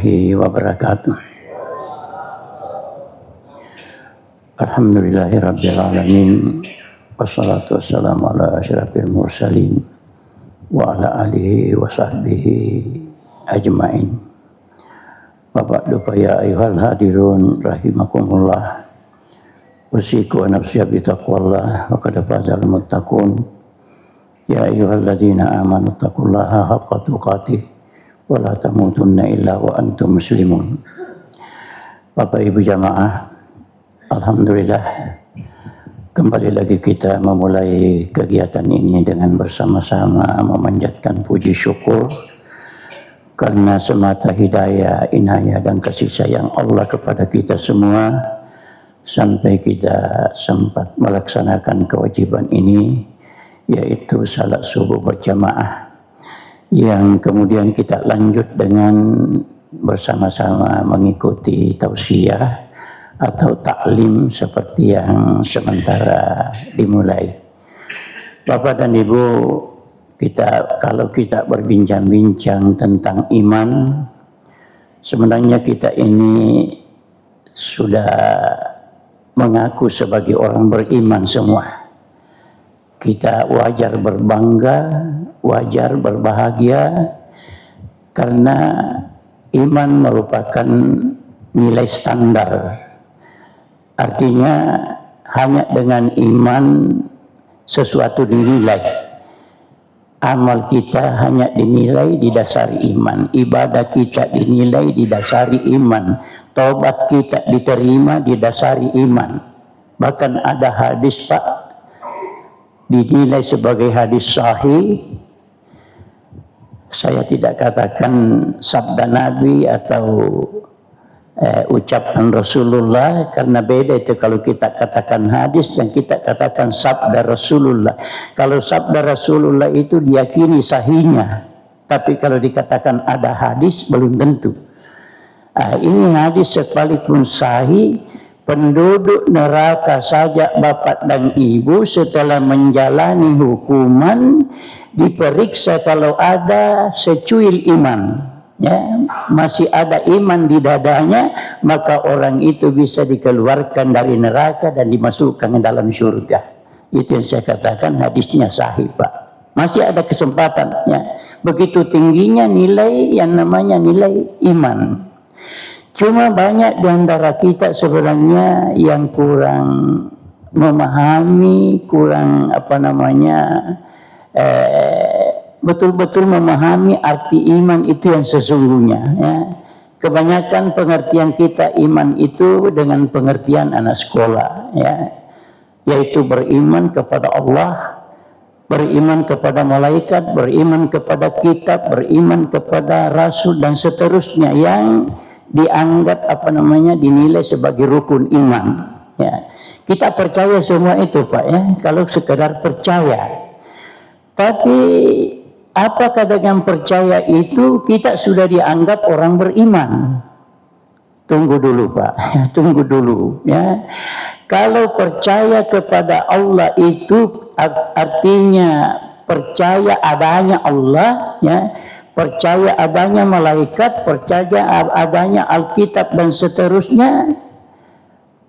warahmatullahi wabarakatuh. Alhamdulillahirabbil alamin. Wassalatu wassalamu ala asyrafil mursalin wa ala alihi wa sahbihi ajmain. Wa ba'du fa ya ayyuhal hadirun rahimakumullah. Usiku wa nafsi bi taqwallah wa qad fazal muttaqun. Ya ayyuhalladzina amanu taqullaha haqqa tuqatih wa la tamutunna illa wa antum muslimun. Bapak Ibu jamaah, alhamdulillah kembali lagi kita memulai kegiatan ini dengan bersama-sama memanjatkan puji syukur karena semata hidayah, inayah dan kasih sayang Allah kepada kita semua sampai kita sempat melaksanakan kewajiban ini, yaitu salat subuh berjamaah, yang kemudian kita lanjut dengan bersama-sama mengikuti tausiah atau taklim seperti yang sementara dimulai. Bapak dan Ibu, kalau kita berbincang-bincang tentang iman, sebenarnya kita ini sudah mengaku sebagai orang beriman semua. Kita wajar berbangga, wajar berbahagia, karena iman merupakan nilai standar. Artinya hanya dengan iman sesuatu dinilai. Amal kita hanya dinilai didasari iman. Ibadah kita dinilai didasari iman. Taubat kita diterima didasari iman. Bahkan ada hadis, Pak, dinilai sebagai hadis sahih. Saya tidak katakan sabda Nabi atau ucapan Rasulullah, karena beda itu kalau kita katakan hadis dan kita katakan sabda Rasulullah. Kalau sabda Rasulullah itu diyakini sahihnya, tapi kalau dikatakan ada hadis belum tentu. Ini hadis sekalipun sahih, penduduk neraka saja bapak dan ibu setelah menjalani hukuman diperiksa kalau ada secuil iman, ya, masih ada iman di dadanya, maka orang itu bisa dikeluarkan dari neraka dan dimasukkan ke dalam surga. Itu yang saya katakan hadisnya sahih, Pak. Masih ada kesempatan, ya. Begitu tingginya nilai yang namanya nilai iman. Cuma banyak di antara kita sebenarnya yang kurang memahami, kurang betul-betul memahami arti iman itu yang sesungguhnya, ya. Kebanyakan pengertian kita iman itu dengan pengertian anak sekolah, ya, yaitu beriman kepada Allah, beriman kepada malaikat, beriman kepada kitab, beriman kepada rasul dan seterusnya yang dianggap dinilai sebagai rukun iman, ya. Kita percaya semua itu, Pak, ya, kalau sekedar percaya. Tapi apakah dengan percaya itu kita sudah dianggap orang beriman? Tunggu dulu, Pak, tunggu dulu, ya. Kalau percaya kepada Allah itu artinya percaya adanya Allah, ya, percaya adanya malaikat, percaya adanya Alkitab dan seterusnya.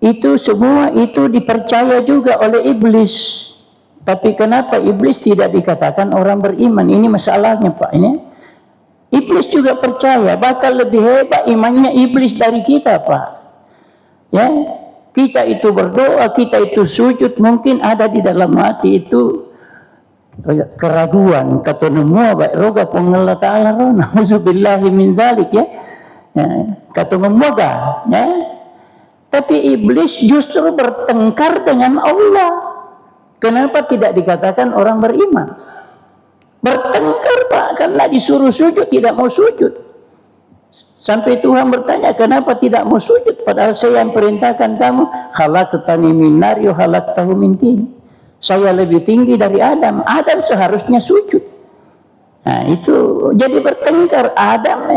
Itu semua itu dipercaya juga oleh iblis. Tapi kenapa iblis tidak dikatakan orang beriman? Ini masalahnya, Pak. Ini iblis juga percaya, bahkan lebih hebat imannya iblis dari kita, Pak. Ya, kita itu berdoa, kita itu sujud, mungkin ada di dalam hati itu keraguan, kata semua baik roga pengelola ta'ala rona, auzubillahi min zalik, ya, kata memoga, ya. Tapi iblis justru bertengkar dengan Allah. Kenapa tidak dikatakan orang beriman? Bertengkar, Pak, karena disuruh sujud tidak mau sujud. Sampai Tuhan bertanya, kenapa tidak mau sujud? Padahal saya yang perintahkan kamu, khalaqtani min nar wa khalaqtahu min tin. Saya lebih tinggi dari Adam. Adam seharusnya sujud. Nah, itu jadi bertengkar Adam,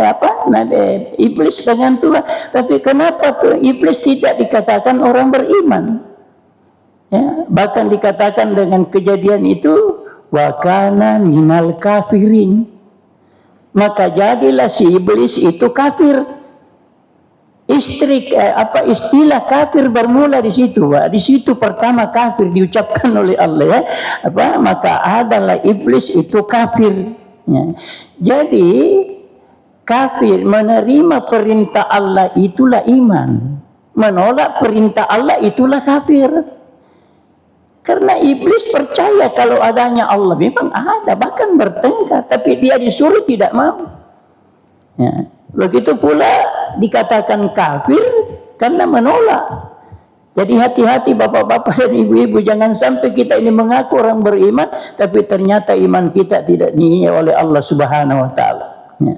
iblis dengan Tuhan. Tapi kenapa iblis tidak dikatakan orang beriman? Ya, bahkan dikatakan dengan kejadian itu, wa kana minal kafirin. Maka jadilah si iblis itu kafir. Istilah kafir bermula di situ, Pak. Di situ pertama kafir diucapkan oleh Allah, ya. Maka adalah iblis itu kafir. Ya. Jadi kafir menerima perintah Allah itulah iman, menolak perintah Allah itulah kafir. Karena iblis percaya kalau adanya Allah, memang ada, bahkan bertengkar, tapi dia disuruh tidak mau. Ya. Begitu pula dikatakan kafir karena menolak. Jadi hati-hati bapak-bapak dan ibu-ibu, jangan sampai kita ini mengaku orang beriman tapi ternyata iman kita tidak dinilai oleh Allah Subhanahu wa taala. Ya.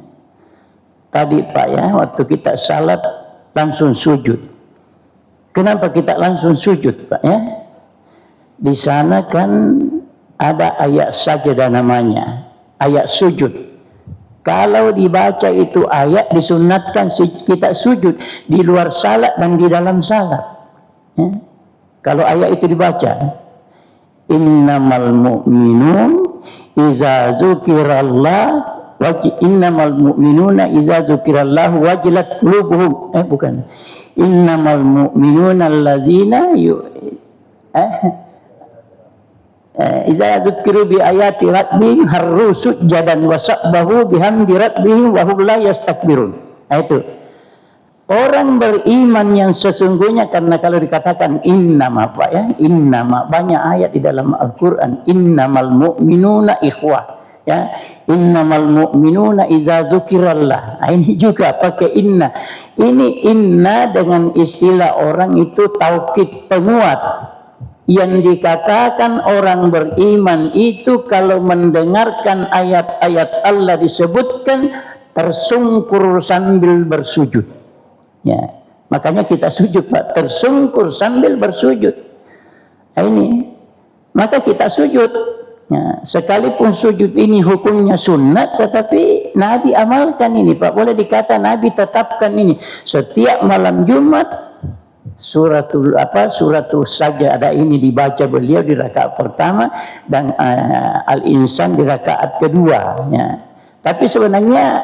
Tadi Pak, ya, waktu kita salat langsung sujud. Kenapa kita langsung sujud, Pak, ya? Di sana kan ada ayat sajadah namanya, ayat sujud. Kalau dibaca itu ayat, disunatkan kita sujud di luar salat dan di dalam salat. Ya. Kalau ayat itu dibaca, innamal mu'minun iza dzukirallah innamal mu'minuna iza dzukirallah wajilat qulubuhum. Bukan. Innamal mu'minuna alladzina idza dzukiru bi ayati rabbihim harru sujadan wa sabbahu bihamdi rabbihim wa hum la yastakbirun. Itu orang beriman yang sesungguhnya, karena kalau dikatakan innama, Pak, ya, innama, banyak ayat di dalam Al-Qur'an, innamal mu'minuna ikhwah, ya, innamal mu'minuna idza dzukirallah. Ini juga pakai inna. Ini inna dengan istilah orang itu taukid, penguat. Yang dikatakan orang beriman itu kalau mendengarkan ayat-ayat Allah disebutkan tersungkur sambil bersujud. Ya, makanya kita sujud, Pak, tersungkur sambil bersujud. Ini, maka kita sujud. Ya, sekalipun sujud ini hukumnya sunat, tetapi Nabi amalkan ini, Pak. Boleh dikata Nabi tetapkan ini setiap malam Jumat. Suratul Sajdah ini dibaca beliau di rakaat pertama dan Al-Insan di rakaat kedua. Ya. Tapi sebenarnya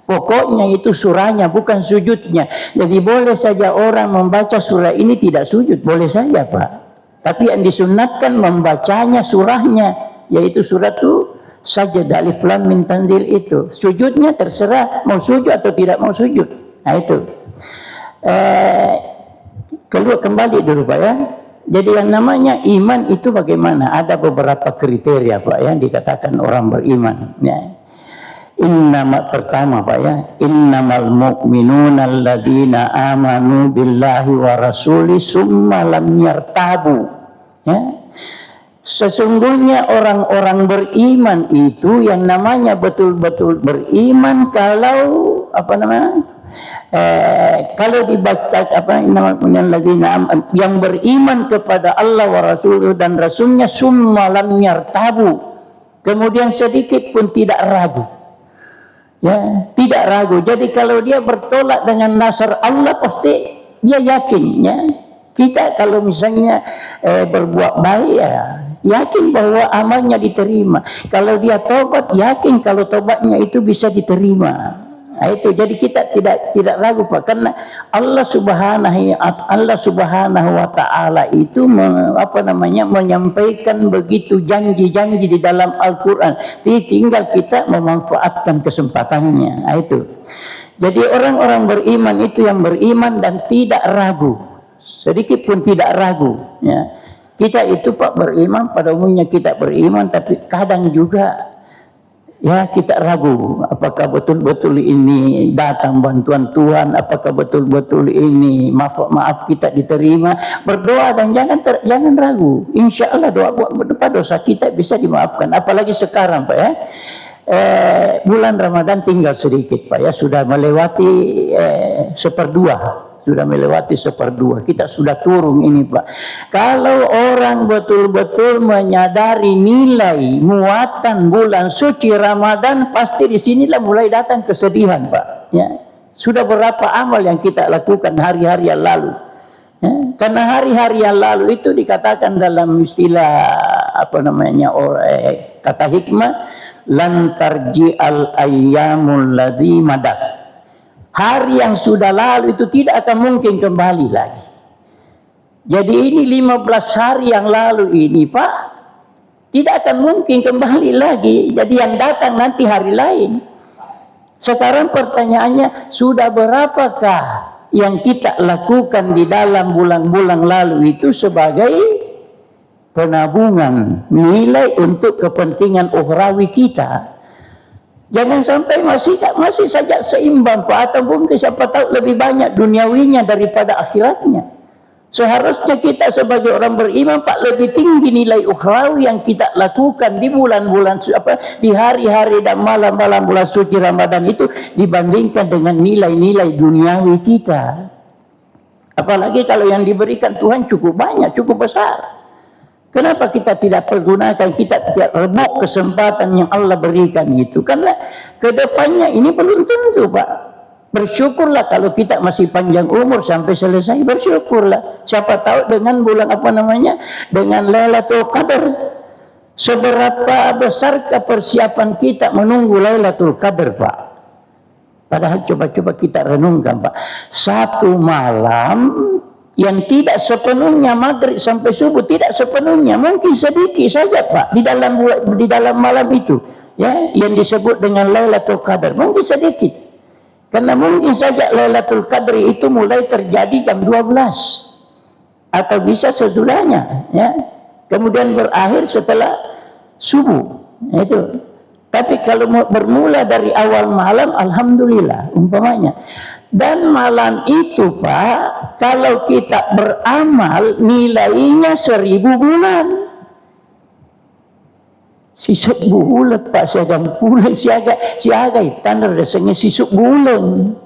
pokoknya itu surahnya, bukan sujudnya. Jadi boleh saja orang membaca surah ini tidak sujud, boleh saja, Pak. Tapi yang disunatkan membacanya surahnya, yaitu suratul Sajdah Alif Lam Mim Tanzil itu. Sujudnya terserah mau sujud atau tidak mau sujud. Nah itu. Keluar kembali dulu, Pak, ya. Jadi yang namanya iman itu bagaimana? Ada beberapa kriteria, Pak, yang dikatakan orang beriman. Ya. Pertama, Pak, ya, innamal mu'minuna alladzina amanu billahi wa rasuli summa lam yartabu. Ya. Sesungguhnya orang-orang beriman itu yang namanya betul-betul beriman kalau kalau dibaca yang beriman kepada Allah wa Rasuluh dan Rasulnya summa lam yartabu, kemudian sedikit pun tidak ragu, ya, tidak ragu. Jadi kalau dia bertolak dengan nasar Allah pasti dia yakin, ya. Kita kalau misalnya berbuat baik, ya, yakin bahwa amalnya diterima. Kalau dia tobat, yakin kalau tobatnya itu bisa diterima. Nah, itu jadi kita tidak ragu, Pak, karena Allah Subhanahu wa taala itu menyampaikan begitu janji-janji di dalam Al-Qur'an. Tinggal kita memanfaatkan kesempatannya. Nah, itu. Jadi orang-orang beriman itu yang beriman dan tidak ragu. Sedikit pun tidak ragu, ya. Kita itu, Pak, beriman, pada umumnya kita beriman, tapi kadang juga ya kita ragu, apakah betul-betul ini datang bantuan Tuhan, apakah betul-betul ini maaf kita diterima. Berdoa dan jangan ragu. Insya Allah dosa kita bisa dimaafkan. Apalagi sekarang, Pak, ya, bulan Ramadan tinggal sedikit, Pak, ya, sudah melewati seperempat. Kita sudah turun ini, Pak. Kalau orang betul-betul menyadari nilai muatan bulan suci Ramadan, pasti di sinilah mulai datang kesedihan, Pak. Ya. Sudah berapa amal yang kita lakukan hari-hari yang lalu. Ya. Karena hari-hari yang lalu itu dikatakan dalam istilah kata hikmah, lan tarji al ayyamul ladzi madat. Hari yang sudah lalu itu tidak akan mungkin kembali lagi. Jadi ini 15 hari yang lalu ini Pak, tidak akan mungkin kembali lagi. Jadi yang datang nanti hari lain. Sekarang pertanyaannya, sudah berapakah yang kita lakukan di dalam bulan-bulan lalu itu sebagai penabungan nilai untuk kepentingan ukhrawi kita? Jangan sampai masih saja seimbang Pak, atau mungkin siapa tahu lebih banyak duniawinya daripada akhiratnya. Seharusnya kita sebagai orang beriman Pak, lebih tinggi nilai ukhrawi yang kita lakukan di bulan-bulan di hari-hari dan malam-malam bulan suci Ramadan itu dibandingkan dengan nilai-nilai duniawi kita. Apalagi kalau yang diberikan Tuhan cukup banyak, cukup besar. Kenapa kita tidak pergunakan, kita tidak rebut kesempatan yang Allah berikan itu? Karena kedepannya ini belum tentu Pak. Bersyukurlah kalau kita masih panjang umur sampai selesai, bersyukurlah. Siapa tahu dengan bulan dengan Lailatul Qadar. Seberapa besarkah persiapan kita menunggu Lailatul Qadar Pak? Padahal coba-coba kita renungkan Pak. Satu malam yang tidak sepenuhnya maghrib sampai subuh, tidak sepenuhnya, mungkin sedikit saja Pak di dalam malam itu, ya, yang disebut dengan Lailatul Qadar, mungkin sedikit. Karena mungkin saja Lailatul Qadar itu mulai terjadi jam 12 atau bisa sesudahnya, ya. Kemudian berakhir setelah subuh, itu. Tapi kalau bermula dari awal malam, alhamdulillah umpamanya. Dan malam itu Pak, kalau kita beramal nilainya 1000 bulan. Sisuk bulan Pak, siaga bulan, siaga tanda rasanya sisuk bulan.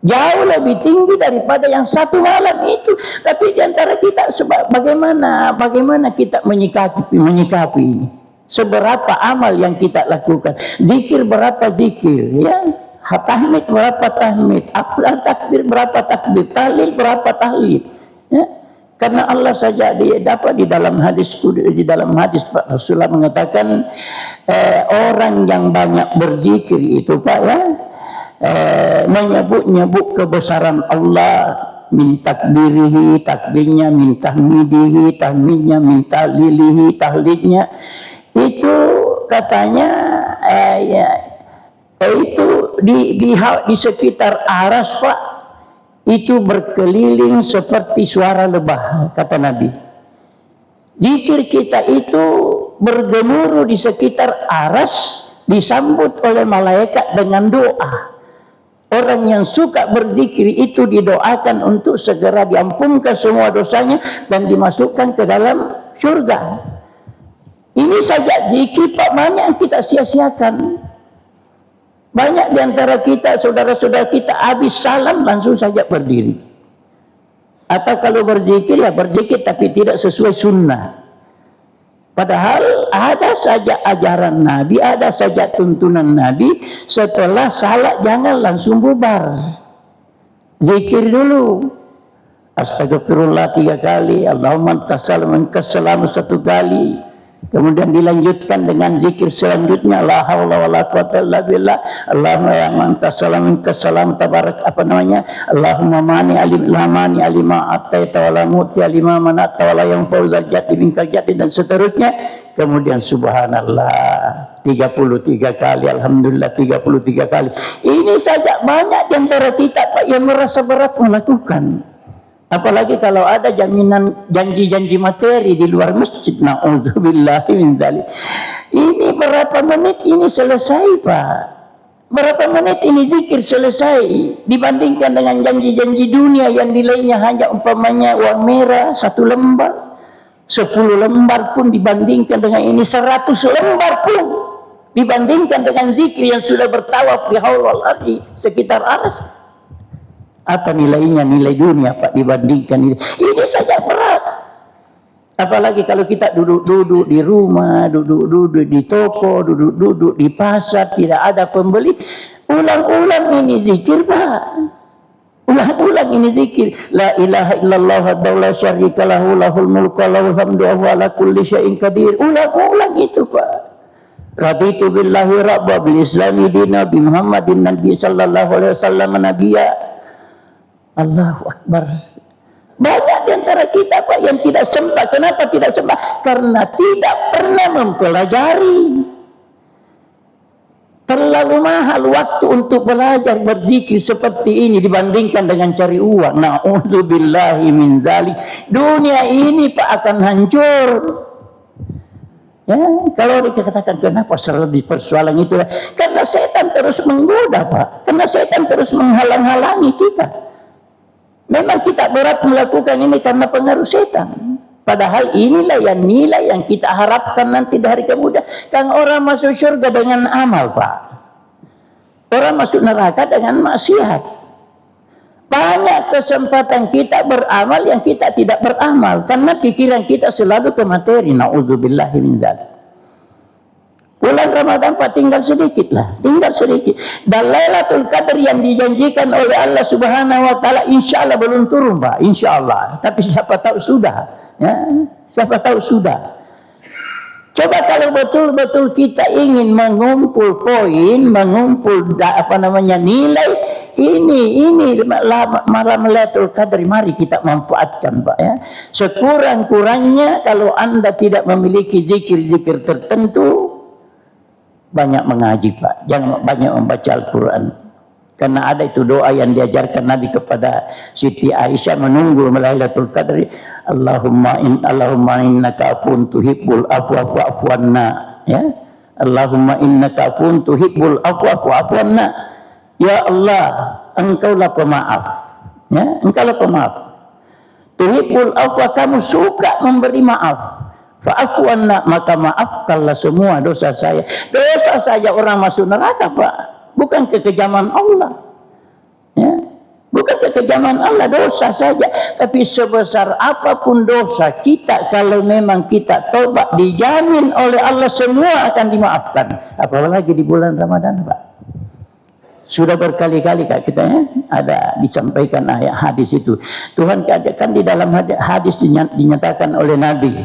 Jauh lebih tinggi daripada yang satu malam itu. Tapi di antara kita bagaimana kita menyikapi ini? Seberapa amal yang kita lakukan? Zikir berapa zikir, ya? Tahmid berapa tahmid, takbir berapa takbir, tahlil berapa tahlil, ya? Karena Allah saja dapat di dalam hadis Pak Rasulullah mengatakan orang yang banyak berzikir itu Pak, ya, menyebut kebesaran Allah, min takbirihi, takbirnya, min tahmidihi, tahmidnya, min tahlilihi, tahlilnya, itu katanya itu di sekitar aras Pak, itu berkeliling seperti suara lebah, kata Nabi. Zikir kita itu bergemuruh di sekitar aras, disambut oleh malaikat dengan doa. Orang yang suka berzikir itu didoakan untuk segera diampunkan semua dosanya dan dimasukkan ke dalam surga. Ini saja zikir Pak, banyak yang kita sia-siakan. Banyak di antara kita, saudara-saudara kita, habis salam langsung saja berdiri. Atau kalau berzikir, ya berzikir tapi tidak sesuai sunnah. Padahal ada saja ajaran Nabi, ada saja tuntunan Nabi, setelah salat jangan langsung bubar. Zikir dulu. Astagfirullah 3 kali, Allahumma antas salam minkas salam 1 kali. Kemudian dilanjutkan dengan zikir selanjutnya, la haula wala quwwata illa billah, Allahumma ya antas salam minkas salam tabarak Allahumma mani alima ataita wala muti alima manata wala yang fauzal jati minkal jati, dan seterusnya. Kemudian subhanallah 33 kali, alhamdulillah 33 kali. Ini saja banyak di antara kita Pak yang merasa berat melakukan. Apalagi kalau ada jaminan janji-janji materi di luar masjid, na'udzubillahi min dzalik. Ini berapa menit ini selesai Pak? Berapa menit ini zikir selesai dibandingkan dengan janji-janji dunia yang nilainya hanya umpamanya uang merah 1 lembar, 10 lembar pun dibandingkan dengan ini, 100 lembar pun dibandingkan dengan zikir yang sudah bertawaf di haulul ardi sekitar aras. Apa nilainya, nilai dunia Pak, dibandingkan ini saja berat. Apalagi kalau kita duduk-duduk di rumah, duduk-duduk di toko, duduk-duduk di pasar, tidak ada pembeli. Ulang-ulang ini zikir Pak. Ulang-ulang ini zikir. La ilaha illallah wa la syarika lahu, lahul mulku wa lahul hamdu wa huwa ala kulli syai'in qadir. Ulang-ulang itu Pak. Raditu billahi rabba bil islami dina bi Muhammadin nabi sallallahu alaihi wasallam nabiyya. Allahu akbar. Banyak di antara kita Pak yang tidak sembah. Kenapa tidak sembah? Karena tidak pernah mempelajari. Terlalu mahal waktu untuk belajar berzikir seperti ini dibandingkan dengan cari uang. Na'udzubillahi min dzalik. Dunia ini Pak akan hancur. Ya, kalau dikatakan kenapa selalu di persoalan itu? Karena setan terus menggoda Pak. Karena setan terus menghalang-halangi kita. Memang kita berat melakukan ini karena pengaruh setan. Padahal inilah yang nilai yang kita harapkan nanti di hari kemudian. Kan orang masuk surga dengan amal Pak. Orang masuk neraka dengan maksiat. Banyak kesempatan kita beramal yang kita tidak beramal. Karena pikiran kita selalu ke materi. Na'udzubillahi min dzalik. Bulan Ramadan Pak tinggal sedikit lah. Tinggal sedikit. Dan Lailatul Qadar yang dijanjikan oleh Allah Subhanahu wa taala insya Allah belum turun Pak. Insya Allah. Tapi siapa tahu sudah. Ya, siapa tahu sudah. Coba kalau betul-betul kita ingin mengumpul poin, mengumpul nilai ini malam Lailatul Qadar, mari kita manfaatkan Pak ya. Sekurang-kurangnya kalau Anda tidak memiliki zikir-zikir tertentu, banyak mengaji Pak, jangan banyak membaca Al-Quran. Karena ada itu doa yang diajarkan Nabi kepada Siti Aisyah menunggu Lailatul Qadar. Allahumma innaka afun tuhibbul afwa fa'fu anna. Ya. Allahumma innaka afun tuhibbul afwa fa'fu anna. Ya Allah, Engkaulah pemaaf. Ya, Engkaulah pemaaf. Tuhibbul afwa, kamu suka memberi maaf. Fa'fu anna, maka maafkanlah semua dosa saya. Dosa saja orang masuk neraka Pak. Bukan kekejaman Allah. Ya. Bukan kekejaman Allah, dosa saja. Tapi sebesar apapun dosa kita, kalau memang kita tobat, dijamin oleh Allah semua akan dimaafkan. Apalagi di bulan Ramadan Pak. Sudah berkali-kali Kak kita ya, ada disampaikan ayat hadis itu. Tuhan kan di dalam hadis dinyatakan oleh Nabi.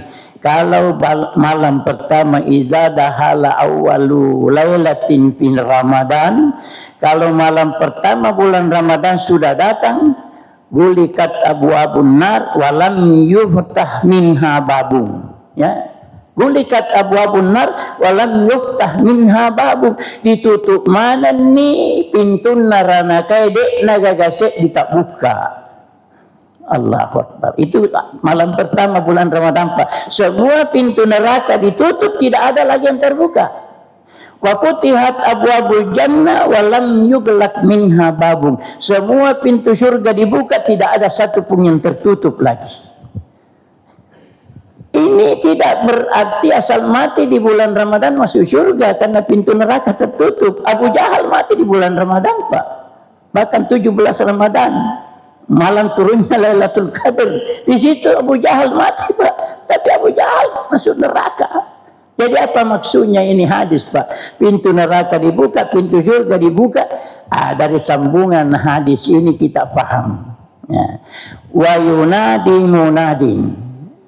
Kalau malam pertama iza dahala awwalu lailatin fi Ramadan, kalau malam pertama bulan Ramadan sudah datang, gulikat abwabun nar walam yuftah minha babun. Ya. Gulikat abwabun nar walam yuftah minha babun. Ditutup mana nih pintu neraka kayak nagagasek ditak buka. Allahu Akbar. Itu malam pertama bulan Ramadan Pak. Semua pintu neraka ditutup, tidak ada lagi yang terbuka. Wa futihat abwabul jannah wa lam yughlaq minha babun. Semua pintu surga dibuka, tidak ada satu pun yang tertutup lagi. Ini tidak berarti asal mati di bulan Ramadan masuk surga karena pintu neraka tertutup. Abu Jahal mati di bulan Ramadan Pak. Bahkan 17 Ramadan. Malam turunnya Lailatul Qadar. Di situ Abu Jahal mati Pak. Tapi Abu Jahal masuk neraka. Jadi apa maksudnya ini hadis Pak? Pintu neraka dibuka, pintu surga dibuka. Dari sambungan hadis ini kita paham. Ya. Wa yunadi munadin.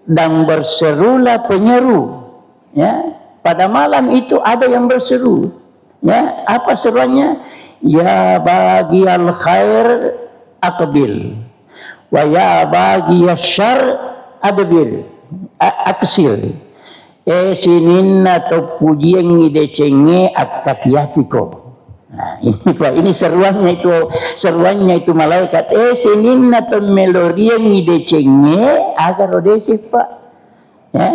Dan berserulah penyeru. Ya. Pada malam itu ada yang berseru. Ya. Apa seruannya? Ya bagiyal khair akbil wa ya bagi syar adbil aksir sininna to pujieng ide cenge akatiatiko. Nah, ini Pak, ini seruannya itu malaikat sininna to melorieng ide cenge agar odesi Pak. Ya,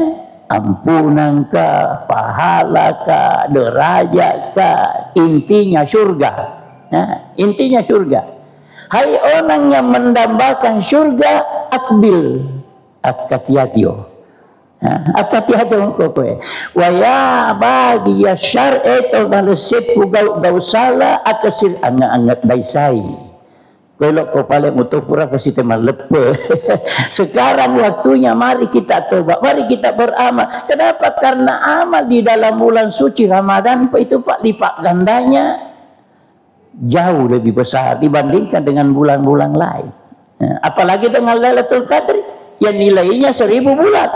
ampunan ka, pahala ka, derajat ka, intinya surga. Ya, intinya surga. Hai orang yang mendambakan surga, akbil akatiatio. Akatiatio kokoe. Waya bagi ya syar eto baleset gau salah akasir angat daisai. Kalau kau paling utopura kasih tema lepe. Sekarang waktunya mari kita tobat, mari kita beramal. Kenapa? Karena amal di dalam bulan suci Ramadan itu Pak lipat gandanya jauh lebih besar dibandingkan dengan bulan-bulan lain. Apalagi dengan Lailatul Qadar yang nilainya 1000 bulan.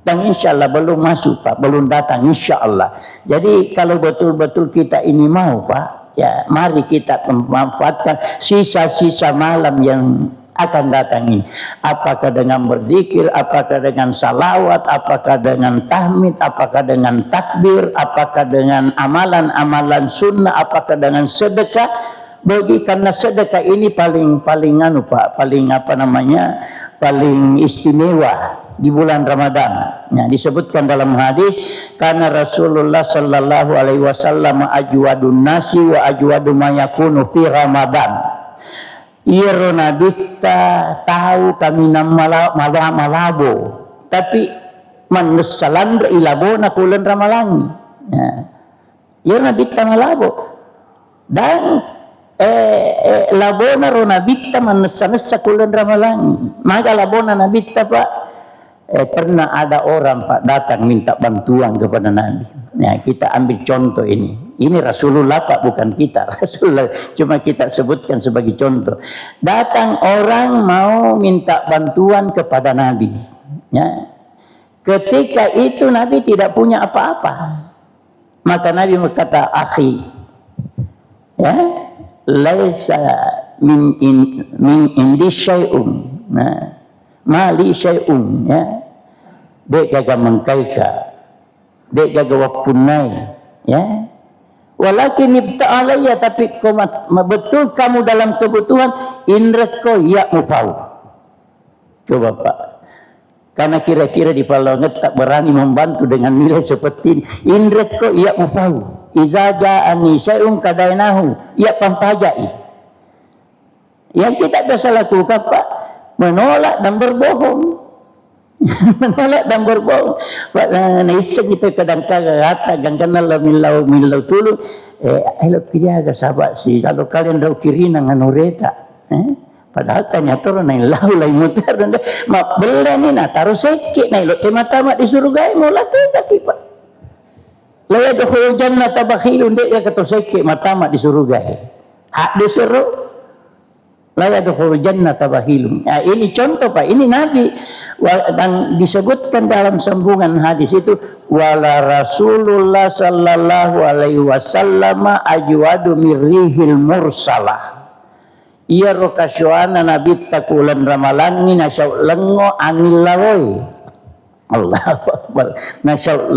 Dan insya Allah belum masuk Pak, belum datang insya Allah. Jadi kalau betul-betul kita ini mau Pak, ya mari kita memanfaatkan sisa-sisa malam yang akan datang ini. Apakah dengan berzikir, apakah dengan salawat, apakah dengan tahmid, apakah dengan takbir, apakah dengan amalan-amalan sunnah, apakah dengan sedekah. Karena sedekah ini paling anu Pak, paling paling istimewa di bulan Ramadan. Ya, disebutkan dalam hadis karena Rasulullah sallallahu alaihi wasallam ajwadun nasi wa ajwadu ma yakunu fi Ramadan. Irona bitta tahu kami malabo tapi manusalan ilabona kulan ramalangi. Ya. Irona bitta malabo dan labona rona bitta manasa kulan ramalangi. Maka labona nabitta Pak. Pernah ada orang Pak datang minta bantuan kepada Nabi. Ya, kita ambil contoh ini. Ini Rasulullah Pak, bukan kita. Rasulullah cuma kita sebutkan sebagai contoh. Datang orang mau minta bantuan kepada Nabi. Ya. Ketika itu Nabi tidak punya apa-apa. Maka Nabi berkata, "Akhi, ya, laisa min indi syai'un." Nah, mali syai'un, ya. Dek jaga mengkaika, dek jaga wapunai, ya. Walakin ibta'alayya, tapi betul kamu dalam kebutuhan, inreko ya mufau. Coba Pak, karena kira-kira di Palonget tak berani membantu dengan nilai seperti ini. Inreko ya mufau. Iza ja'ani syai'un kadainahu ya pampajai. Yang kita bisa lakukan Pak, menolak dan berbohong. Menolak dan berbohong. Pak naisip kita kadang-kadang kata gangkana milau tulu. Ayo pilih agak sahabat sih. Kalau kalian dah kiri nangan ureta. Padahal tanya turun naik lau lai mutar. Mak bela ni nak taruh sekit naik lo tema-tema di surga mau latih kaki Pak. Laya dohul jannah tabakhilun dek ya kata sekit matama di surga. Hak disuruh. Laya dohul jannah tabakhilun. Ya, ini contoh Pak. Ini Nabi. Dan disebutkan dalam sambungan hadis itu wala Rasulullah sallallahu alaihi wasallam ajwadu mirrihil mursalah. Ia rokasyuana nabi takulan ramalangi nasyau lengo angil lawoi. Allahu akbar. Nasyau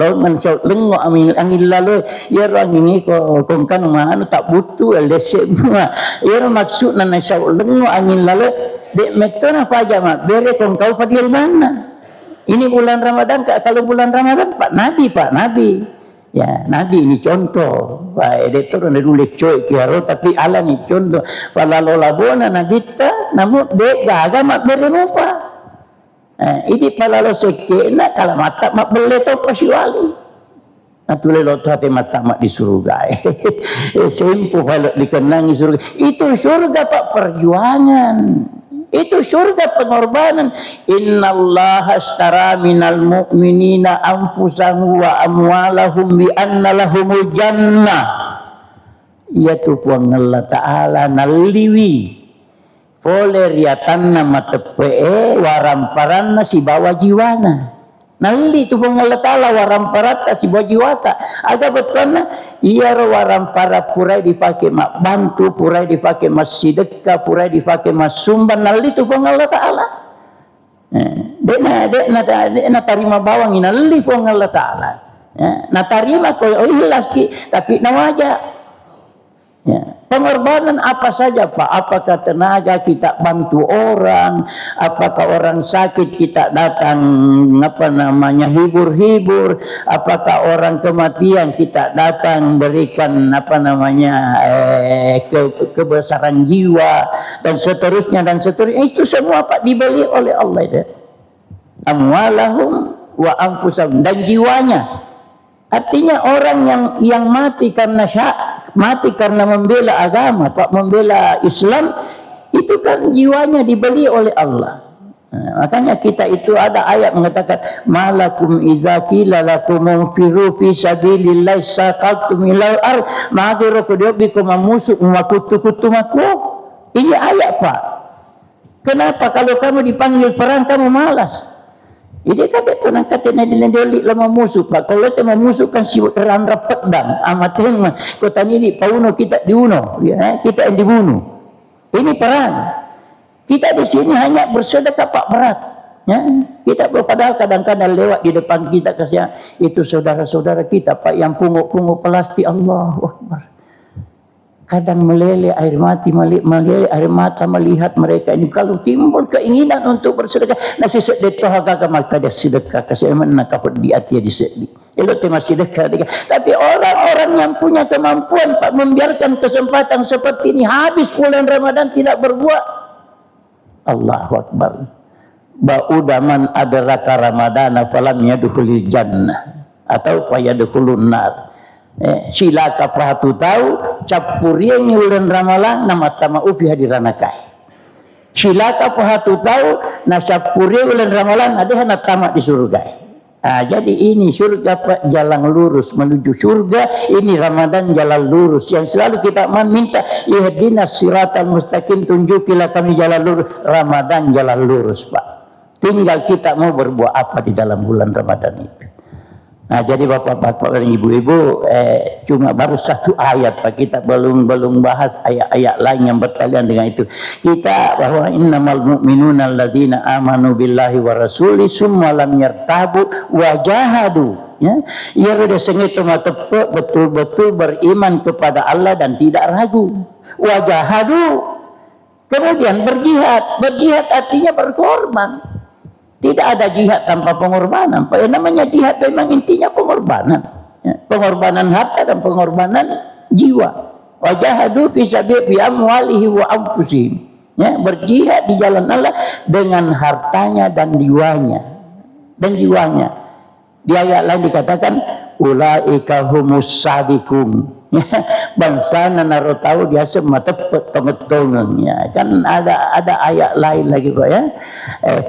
lengo angil lawoi. Ia rangi ko kongkan maanu tak butuh lesek semua. Ia maksudna nasyau lengo angil lawoi. Dek metona paja mak bere kong kau fadil mana? Ini bulan Ramadan, kalau bulan Ramadan Pak Nabi. Ya, Nabi ini contoh. Pak editor anda dulu coy kiaro tapi ala ni contoh. Pala lola bona Nabi ta namun dek gaga mak bere lupa. Ini pala lo sekena kalau mata mak bele to pasiwali. Atule lo hati mata mak di surga. Sempu kalau dikenangi surga. Itu surga Pak, perjuangan. Itu surga pengorbanan. Innallaha ashtara minal mu'minina anfusahum wa amwalahum bi anna lahumul jannah. Yaitu puang Allah Ta'ala naliwi. Poler yatanna matepe waramparanna si bawa jiwana. Nalli itu puang Allah Ta'ala waramparata si bawa jiwata. Aga betulna iya warampara purai dipakai mak bantu, purai dipakai mas sedekah, purai dipakai mas sumban. Nalli itu puang Allah Ta'ala. Dek tarima bawang ini nalli puang Allah Ta'ala. Na tarima ko hilas ki tapi nawaja. Ya. Pengorbanan apa saja Pak, apakah tenaga kita bantu orang, apakah orang sakit kita datang hibur-hibur, apakah orang kematian kita datang berikan kebesaran jiwa dan seterusnya itu semua Pak dibeli oleh Allah itu. Amwalahum wa anfusahum, dan jiwanya. Artinya orang yang mati karena membela agama, Pak, membela Islam, itu kan jiwanya dibeli oleh Allah. Makanya kita itu ada ayat mengatakan malakum idza qila lakum munfiru fi sabilillah saqaltum ilal ard ma'adiru bikum musuk wa kutumaku. Ini ayat Pak. Kenapa kalau kamu dipanggil perang kamu malas? Ide kabe to nang kate na dinadoli lama musuh pak. Kalau te memusuhkan si ran rapat dan amaten mah kota ini pauno kita diuno, ya, kita yang dibunuh. Ini perang. Kita di sini hanya bersedekah pak berat. Ya, kita padahal kadang-kadang lewat di depan kita kasih itu saudara-saudara kita pak yang pungut-pungut plastik, Allahu Akbar. Kadang meleleh air mata melihat mereka ini. Kalau timbul keinginan untuk bersedekah, nasi sedekah agak maka dia sedekah kasih mana kaput di hati di sedih. Elok tema sedekah. Tapi orang-orang yang punya kemampuan pak membiarkan kesempatan seperti ini habis bulan Ramadan tidak berbuat. Allahu Akbar. Ba'uda man adraka ramadana falam yadkhulil jannah atau fayadkhulun nar. Silaka pahatu tahu capurian ulan ramalan nama tama upi hadiranakai. Silaka pahatu tahu na capurian ulan ramalan ada hana tamat di surga. Jadi ini surga pak jalan lurus menuju surga, ini Ramadan jalan lurus yang selalu kita meminta ihdinas siratal mustaqim, tunjukilah kami jalan lurus. Ramadan jalan lurus pak. Tinggal kita mau berbuat apa di dalam bulan Ramadan itu. Nah, jadi bapak-bapak dan ibu-ibu, cuma baru satu ayat Pak, kita belum bahas ayat-ayat lain yang berkaitan dengan itu. Kita bahwa innamal mu'minuna alladzina amanu billahi wa rasuli summa lam yartabu wa jahadu. Ya, ia sudah sengaja tepat betul-betul beriman kepada Allah dan tidak ragu. Wa jahadu. Kemudian berjihad. Berjihad artinya berkorban. Tidak ada jihad tanpa pengorbanan. Yang namanya jihad memang intinya pengorbanan. Ya, pengorbanan harta dan pengorbanan jiwa. Wajahadu fi sabilillahi amwalihi wa anfusihim. Ya, berjihad di jalan Allah dengan hartanya dan jiwanya. Di ayat lain dikatakan ulaika humus sadiqun. Bangsa naro tahu dia semua tepat temetongannya kan ada ayat lain lagi Pak ya.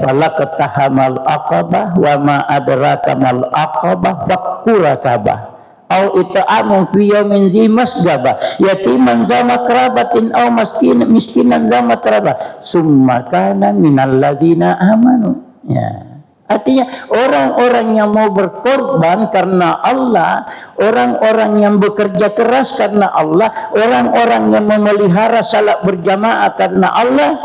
Falaqtahamal aqabah wa ma adraka mal aqabah faquratabah au it'amun fi yawmin zi masgabah yatiman za makrabatin au miskinan za matrabah summa kana minal ladzina amanu. Ya. Artinya orang-orang yang mau berkorban karena Allah, orang-orang yang bekerja keras karena Allah, orang-orang yang memelihara salat berjamaah karena Allah,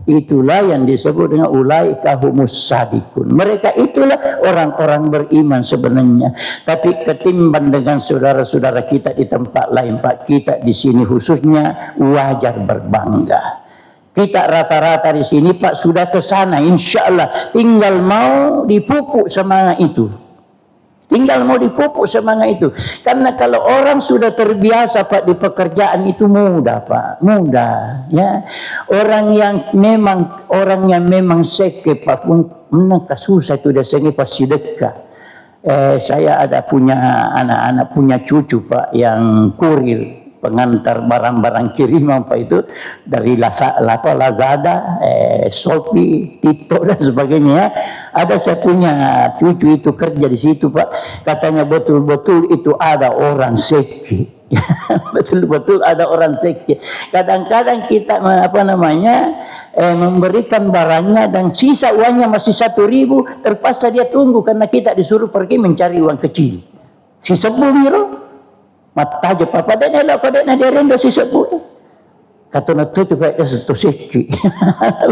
itulah yang disebut dengan ulaika humus sadiqun. Mereka itulah orang-orang beriman sebenarnya. Tapi ketimbang dengan saudara-saudara kita di tempat lain, Pak, kita di sini khususnya wajar berbangga. Kita rata-rata di sini Pak sudah ke sana, insya Allah tinggal mau dipupuk semangat itu. Karena kalau orang sudah terbiasa Pak di pekerjaan itu mudah Pak, mudah ya. Orang yang memang seke Pak pun menangkap susah itu dia sengi pas sedekah. Saya ada punya anak-anak punya cucu Pak yang kurir. Pengantar barang-barang kiriman Pak itu dari Lazada, Shopee, TikTok dan sebagainya. Ada saya punya cucu itu kerja di situ Pak. Katanya betul-betul itu ada orang seki. Betul-betul ada orang seki. Kadang-kadang kita memberikan barangnya dan sisa uangnya masih 1.000, terpaksa dia tunggu karena kita disuruh pergi mencari uang kecil. Si 10 mata aja papa dan elok pada nak dia renda si sebut kata nak tu baik dia satu seki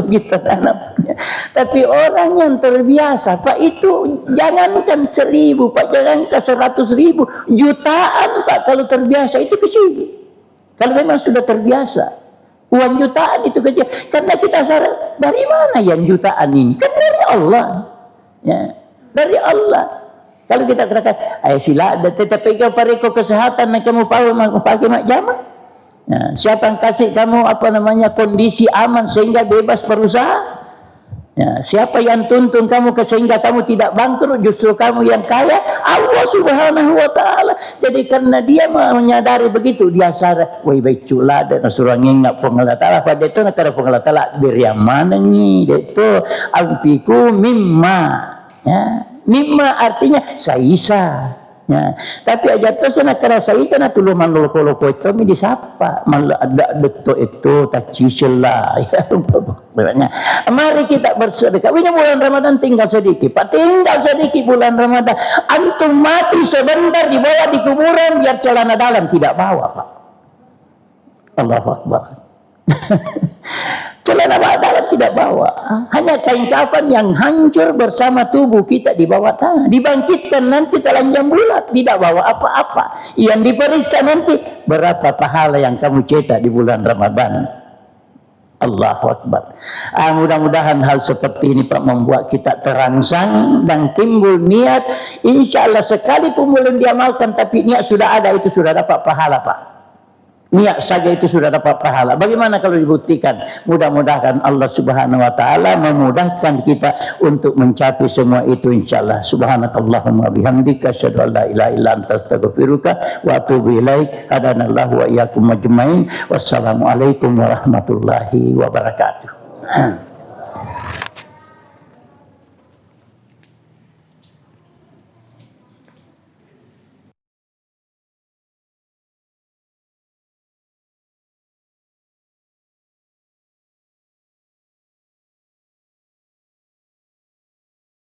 begitu anaknya. Tapi orang yang terbiasa Pak itu jangankan 1.000 Pak, jangankan 100.000, jutaan Pak kalau terbiasa itu kecil. Kalau memang sudah terbiasa uang jutaan itu kecil karena kita sadar dari mana yang jutaan ini kan dari Allah ya, dari Allah. Kalau kita katakan, sila, tetapi kau pariko kesehatan yang kamu pakai mak jama. Nah, siapa yang kasih kamu kondisi aman sehingga bebas berusaha? Ya, siapa yang tuntun kamu sehingga kamu tidak bangkrut, justru kamu yang kaya? Allah Subhanahu wa Ta'ala. Jadi karena dia menyadari begitu, dia sadar, woi baik cula dan surah ngingat pengelah ta'ala. Pada itu nak ada pengelah ta'ala, yang mana ni? Itu ampiku mimma. Ya. Mimma artinya saisa. Ya. Tapi aja tu sana kerasa ikan atau luman loko-loko itu mi disapa malah ada deto itu tak ciselah ya umpamanya. Mari kita bersedekah. Ini bulan Ramadan tinggal sedikit, Pak. Tinggal sedikit bulan Ramadan. Antum mati sebentar dibawa di kuburan biar celana dalam tidak bawa, Pak. Allahu Akbar. Celana dalam tidak bawa, hanya kain kafan yang hancur bersama tubuh kita di bawah tanah. Dibangkitkan nanti telanjang bulat, tidak bawa apa-apa. Yang diperiksa nanti berapa pahala yang kamu cetak di bulan Ramadan. Allahu Akbar. Mudah-mudahan hal seperti ini Pak membuat kita terangsang dan timbul niat. Insya Allah sekalipun belum diamalkan, tapi niat sudah ada, itu sudah dapat pahala, Pak. Niat saja itu sudah dapat pahala. Bagaimana kalau dibuktikan? Mudah-mudahan Allah Subhanahu wa taala memudahkan kita untuk mencapai semua itu insyaallah. Subhanakallahumma bihamdika asyhadu an la ilaha illa anta astaghfiruka wa atubu ilaik. Hadanallahu wa iyyakum ajmain. Wassalamualaikum warahmatullahi wabarakatuh.